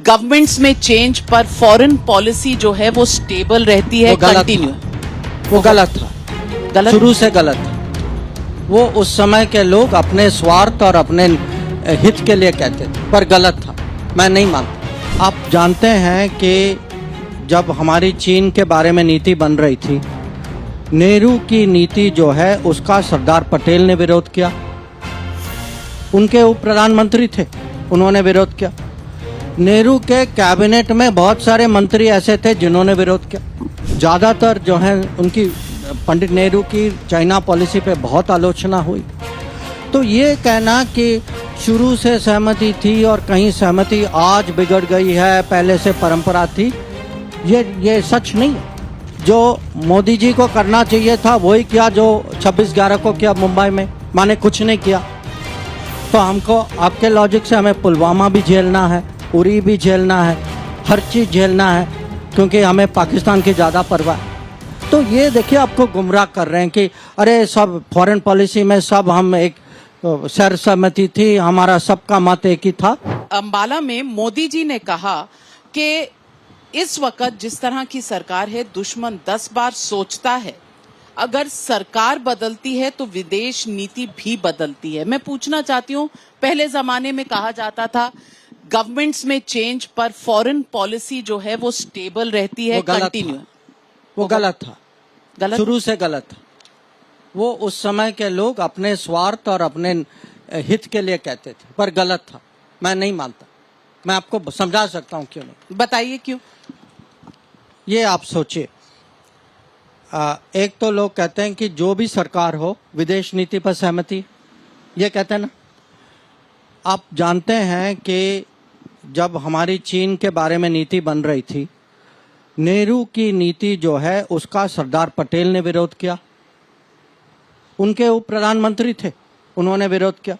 Governments में change पर foreign policy जो है वो स्टेबल रहती है, कंटिन्यू। वो गलत था, गलत शुरू से गलत था। वो उस समय के लोग अपने स्वार्थ और अपने हित के लिए कहते थे, पर गलत था, मैं नहीं मानता। आप जानते हैं कि जब हमारी चीन के बारे में नीति बन रही थी, नेहरू की नीति जो है उसका सरदार पटेल ने विरोध किया। उनके उप प्रधानमंत्री थे, उन्होंने विरोध किया। नेहरू के कैबिनेट में बहुत सारे मंत्री ऐसे थे जिन्होंने विरोध किया। ज़्यादातर जो है उनकी पंडित नेहरू की चाइना पॉलिसी पे बहुत आलोचना हुई। तो ये कहना कि शुरू से सहमति थी और कहीं सहमति आज बिगड़ गई है, पहले से परंपरा थी, ये सच नहीं है। जो मोदी जी को करना चाहिए था वही किया जो 26/11 को किया मुंबई में, माने कुछ नहीं किया। तो हमको आपके लॉजिक से हमें पुलवामा भी झेलना है, उरी भी झेलना है, हर चीज़ झेलना है, क्योंकि हमें पाकिस्तान की ज़्यादा परवाह है। तो ये देखिए आपको गुमराह कर रहे हैं कि अरे सब फॉरेन पॉलिसी में सब हम एक सर्वसम्मति थी, हमारा सबका मत एक ही था। अंबाला में मोदी जी ने कहा कि इस वक्त जिस तरह की सरकार है, दुश्मन 10 बार सोचता है। अगर सरकार बदलती है तो विदेश नीति भी बदलती है। मैं पूछना चाहती हूँ, पहले जमाने में कहा जाता था गवर्नमेंट्स में चेंज पर फॉरेन पॉलिसी जो है वो स्टेबल रहती है, कंटिन्यू। वो गलत था, गलत शुरू से गलत था। वो उस समय के लोग अपने स्वार्थ और अपने हित के लिए कहते थे, पर गलत था, मैं नहीं मानता। मैं आपको समझा सकता हूँ क्यों नहीं। बताइए क्यों। ये आप सोचिए, एक तो लोग कहते हैं कि जो भी सरकार हो विदेश नीति पर सहमति, ये कहते हैं ना। आप जानते हैं कि जब हमारी चीन के बारे में नीति बन रही थी, नेहरू की नीति जो है उसका सरदार पटेल ने विरोध किया। उनके उप प्रधानमंत्री थे, उन्होंने विरोध किया।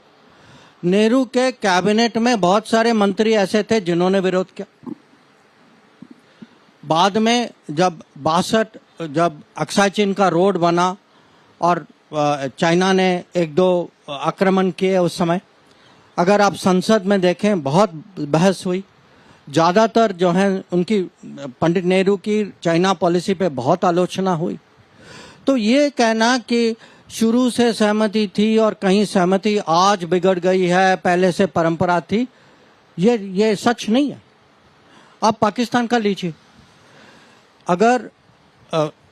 नेहरू के कैबिनेट में बहुत सारे मंत्री ऐसे थे जिन्होंने विरोध किया। बाद में जब 62 जब अक्साई चीन का रोड बना और चाइना ने 1-2 आक्रमण किए, उस समय अगर आप संसद में देखें बहुत बहस हुई। ज़्यादातर जो है उनकी पंडित नेहरू की चाइना पॉलिसी पे बहुत आलोचना हुई। तो ये कहना कि शुरू से सहमति थी और कहीं सहमति आज बिगड़ गई है, पहले से परंपरा थी, ये सच नहीं है। आप पाकिस्तान का लीजिए, अगर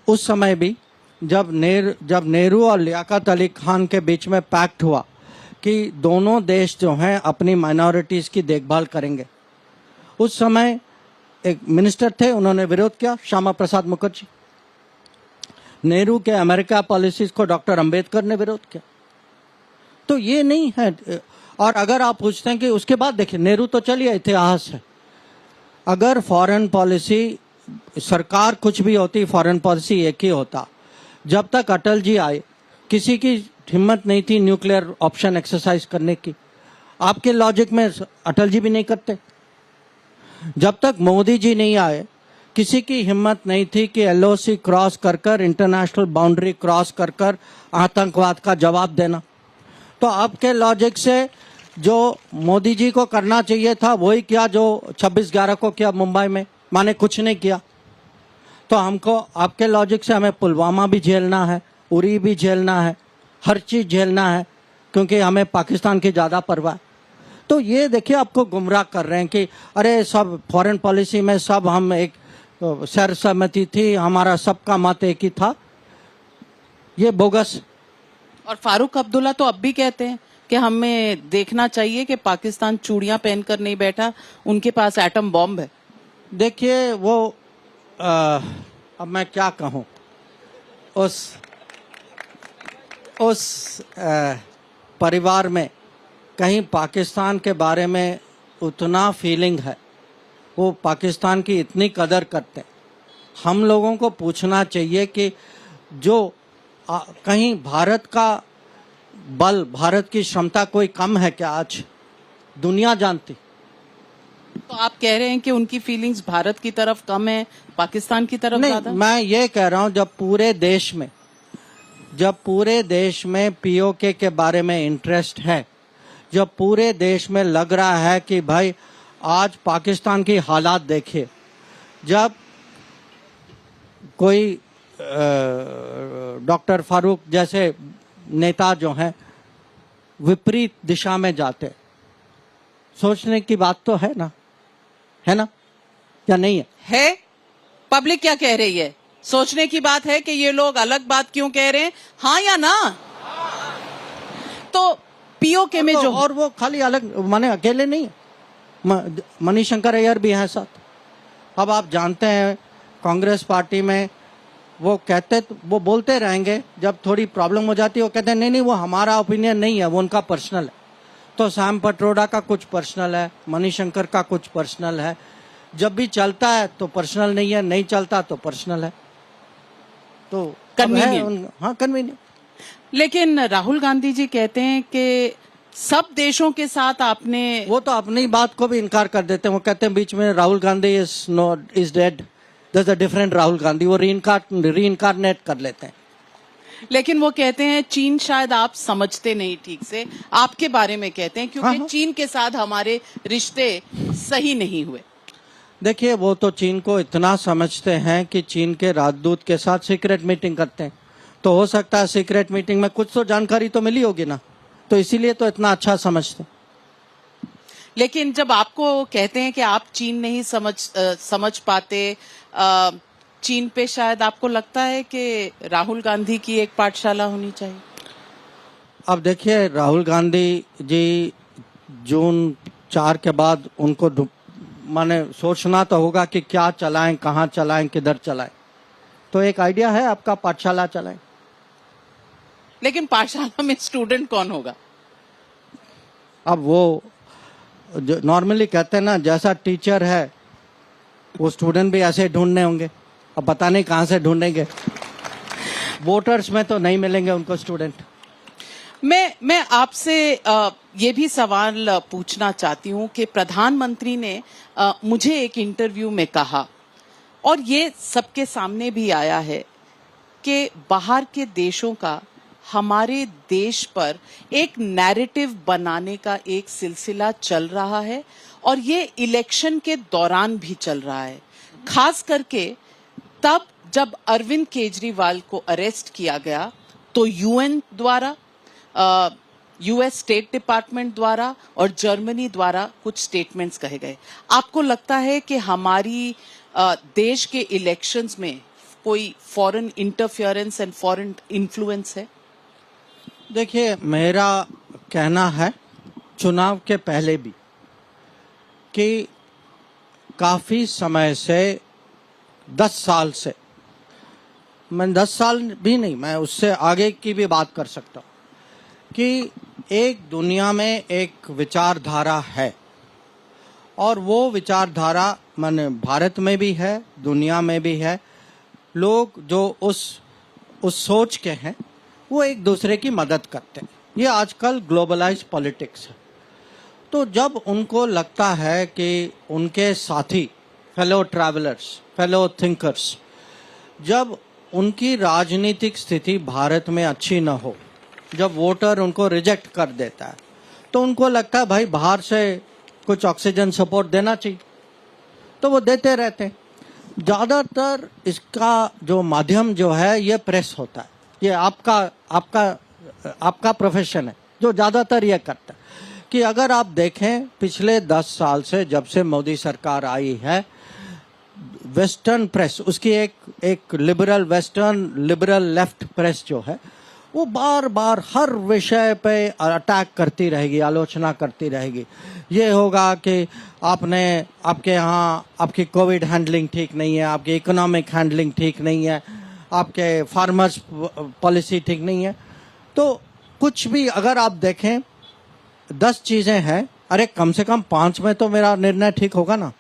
उस समय भी जब नेहरू और लियाकत अली खान के बीच में पैक्ट हुआ कि दोनों देश जो हैं अपनी माइनॉरिटीज़ की देखभाल करेंगे, उस समय एक मिनिस्टर थे, उन्होंने विरोध किया, श्यामा प्रसाद मुखर्जी। नेहरू के अमेरिका पॉलिसीज को डॉक्टर अंबेडकर ने विरोध किया। तो ये नहीं है। और अगर आप पूछते हैं कि उसके बाद देखिए, नेहरू तो चलिए इतिहास है। अगर फॉरेन पॉलिसी सरकार कुछ भी होती, फॉरेन पॉलिसी एक ही होता। जब तक अटल जी आए किसी की हिम्मत नहीं थी न्यूक्लियर ऑप्शन एक्सरसाइज करने की। आपके लॉजिक में अटल जी भी नहीं करते। जब तक मोदी जी नहीं आए किसी की हिम्मत नहीं थी कि LOC क्रॉस कर इंटरनेशनल बाउंड्री क्रॉस कर आतंकवाद का जवाब देना। तो आपके लॉजिक से जो मोदी जी को करना चाहिए था वही किया जो 26/11 को किया मुंबई में, माने कुछ नहीं किया। तो हमको आपके लॉजिक से हमें पुलवामा भी झेलना है, उरी भी झेलना है, हर चीज़ झेलना है, क्योंकि हमें पाकिस्तान की ज़्यादा परवाह है। तो ये देखिए आपको गुमराह कर रहे हैं कि अरे सब फॉरेन पॉलिसी में सब हम एक सर्वसम्मति थी, हमारा सबका मत एक ही था, ये बोगस। और फारूक अब्दुल्ला तो अब भी कहते हैं कि हमें देखना चाहिए कि पाकिस्तान चूड़ियां पहनकर नहीं बैठा, उनके पास एटम बॉम्ब है। देखिए वो अब मैं क्या कहूँ, उस परिवार में कहीं पाकिस्तान के बारे में उतना फीलिंग है, वो पाकिस्तान की इतनी कदर करते हैं। हम लोगों को पूछना चाहिए कि जो कहीं भारत का बल, भारत की क्षमता कोई कम है क्या? आज दुनिया जानती। तो आप कह रहे हैं कि उनकी फीलिंग्स भारत की तरफ कम है, पाकिस्तान की तरफ ज्यादा? नहीं, मैं ये कह रहा हूँ जब पूरे देश में POK के बारे में इंटरेस्ट है, जब पूरे देश में लग रहा है कि भाई आज पाकिस्तान की हालात देखिए, जब कोई डॉक्टर फारूक जैसे नेता जो हैं विपरीत दिशा में जाते, सोचने की बात तो है ना या नहीं है। पब्लिक क्या कह रही है? सोचने की बात है कि ये लोग अलग बात क्यों कह रहे हैं, हाँ या ना? तो पीओके में जो, और वो खाली अलग माने अकेले नहीं, मणिशंकर अय्यर भी हैं साथ। अब आप जानते हैं कांग्रेस पार्टी में वो कहते, वो बोलते रहेंगे, जब थोड़ी प्रॉब्लम हो जाती है वो कहते हैं नहीं वो हमारा ओपिनियन नहीं है, वो उनका पर्सनल है। तो सैम पटरोड़ा का कुछ पर्सनल है, मणिशंकर का कुछ पर्सनल है। जब भी चलता है तो पर्सनल नहीं है, नहीं चलता तो पर्सनल है। तो कन्वीनियंट। हाँ, कन्वीनियंट। लेकिन राहुल गांधी जी कहते हैं कि सब देशों के साथ आपने, वो तो अपनी बात को भी इनकार कर देते हैं। वो कहते हैं बीच में Rahul Gandhi is dead, there's a different Rahul Gandhi, वो रीइनकारनेट कर लेते हैं। लेकिन वो कहते हैं चीन शायद आप समझते नहीं ठीक से, आपके बारे में कहते हैं क्योंकि हाँ। चीन के साथ हमारे रिश्ते सही नहीं हुए। देखिए, वो तो चीन को इतना समझते हैं कि चीन के राजदूत के साथ सीक्रेट मीटिंग करते हैं। तो हो सकता है सीक्रेट मीटिंग में कुछ तो जानकारी तो मिली होगी ना, तो इसीलिए तो इतना अच्छा समझते हैं। लेकिन जब आपको कहते हैं कि आप चीन नहीं समझ पाते, चीन पे शायद आपको लगता है कि राहुल गांधी की एक पाठशाला होनी चाहिए। अब देखिए, राहुल गांधी जी जून 4 के बाद उनको माने सोचना तो होगा कि क्या चलाएं, कहाँ चलाएं, किधर चलाएं। तो एक आइडिया है आपका, पाठशाला चलाएं। लेकिन पाठशाला में स्टूडेंट कौन होगा? अब वो जो नॉर्मली कहते हैं ना, जैसा टीचर है वो स्टूडेंट भी ऐसे ढूंढने होंगे। अब पता नहीं कहाँ से ढूंढेंगे, वोटर्स में तो नहीं मिलेंगे उनको स्टूडेंट। मैं आपसे ये भी सवाल पूछना चाहती हूँ कि प्रधानमंत्री ने मुझे एक इंटरव्यू में कहा, और ये सबके सामने भी आया है, कि बाहर के देशों का हमारे देश पर एक नैरेटिव बनाने का एक सिलसिला चल रहा है, और ये इलेक्शन के दौरान भी चल रहा है। खास करके तब जब अरविंद केजरीवाल को अरेस्ट किया गया तो यूएन द्वारा, यूएस स्टेट डिपार्टमेंट द्वारा और जर्मनी द्वारा कुछ स्टेटमेंट्स कहे गए। आपको लगता है कि हमारी देश के इलेक्शंस में कोई foreign interference and foreign influence है? देखिए, मेरा कहना है चुनाव के पहले भी कि काफी समय से 10 साल से, मैं 10 साल भी नहीं, मैं उससे आगे की भी बात कर सकता हूँ कि एक दुनिया में एक विचारधारा है, और वो विचारधारा माने भारत में भी है, दुनिया में भी है। लोग जो उस सोच के हैं वो एक दूसरे की मदद करते हैं। ये आजकल ग्लोबलाइज पॉलिटिक्स है। तो जब उनको लगता है कि उनके साथी, फेलो ट्रैवलर्स, फेलो थिंकर्स, जब उनकी राजनीतिक स्थिति भारत में अच्छी न हो, जब वोटर उनको रिजेक्ट कर देता है, तो उनको लगता है भाई बाहर से कुछ ऑक्सीजन सपोर्ट देना चाहिए, तो वो देते रहते हैं। ज्यादातर इसका जो माध्यम जो है ये प्रेस होता है। ये आपका प्रोफेशन है जो ज्यादातर ये करता है कि अगर आप देखें पिछले 10 साल से, जब से मोदी सरकार आई है, वेस्टर्न प्रेस, उसकी एक liberal western, liberal left press जो है, वो बार बार हर विषय पे अटैक करती रहेगी, आलोचना करती रहेगी। ये होगा कि आपके यहाँ आपकी कोविड हैंडलिंग ठीक नहीं है, आपकी इकोनॉमिक हैंडलिंग ठीक नहीं है, आपके फार्मर्स पॉलिसी ठीक नहीं है। तो कुछ भी अगर आप देखें 10 चीजें हैं, अरे कम से कम 5 में तो मेरा निर्णय ठीक होगा ना।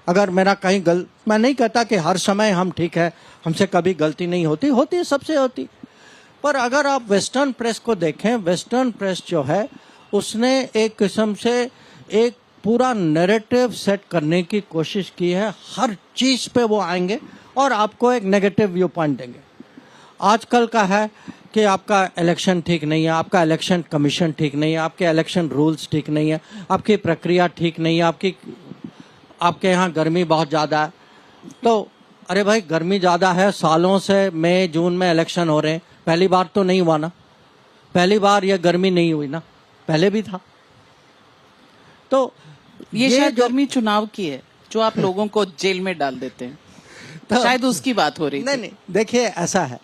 अगर मेरा कहीं मैं नहीं कहता कि हर समय हम ठीक है, हमसे कभी गलती नहीं होती सबसे होती। पर अगर आप वेस्टर्न प्रेस को देखें, वेस्टर्न प्रेस जो है उसने एक किस्म से एक पूरा नैरेटिव सेट करने की कोशिश की है। हर चीज पे वो आएंगे और आपको एक नेगेटिव व्यू पॉइंट देंगे। आजकल का है कि आपका इलेक्शन ठीक नहीं है, आपका इलेक्शन कमीशन ठीक नहीं है, आपके इलेक्शन रूल्स ठीक नहीं है, आपकी प्रक्रिया ठीक नहीं है, आपकी आपके यहाँ गर्मी बहुत ज्यादा है, तो अरे भाई गर्मी ज्यादा है, सालों से मई जून में इलेक्शन हो रहे हैं, पहली बार तो नहीं हुआ ना, पहली बार ये गर्मी नहीं हुई ना, पहले भी था। तो ये शायद गर्मी चुनाव की है जो आप लोगों को जेल में डाल देते हैं, तो शायद उसकी बात हो रही नहीं थी। नहीं, देखिए ऐसा है,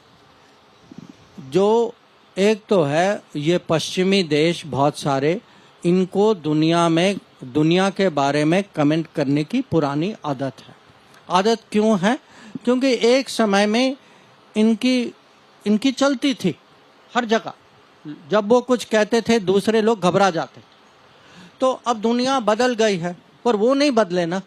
जो एक तो है ये पश्चिमी देश बहुत सारे, इनको दुनिया के बारे में कमेंट करने की पुरानी आदत है। आदत क्यों है? क्योंकि एक समय में इनकी चलती थी हर जगह, जब वो कुछ कहते थे दूसरे लोग घबरा जाते। तो अब दुनिया बदल गई है, पर वो नहीं बदले ना।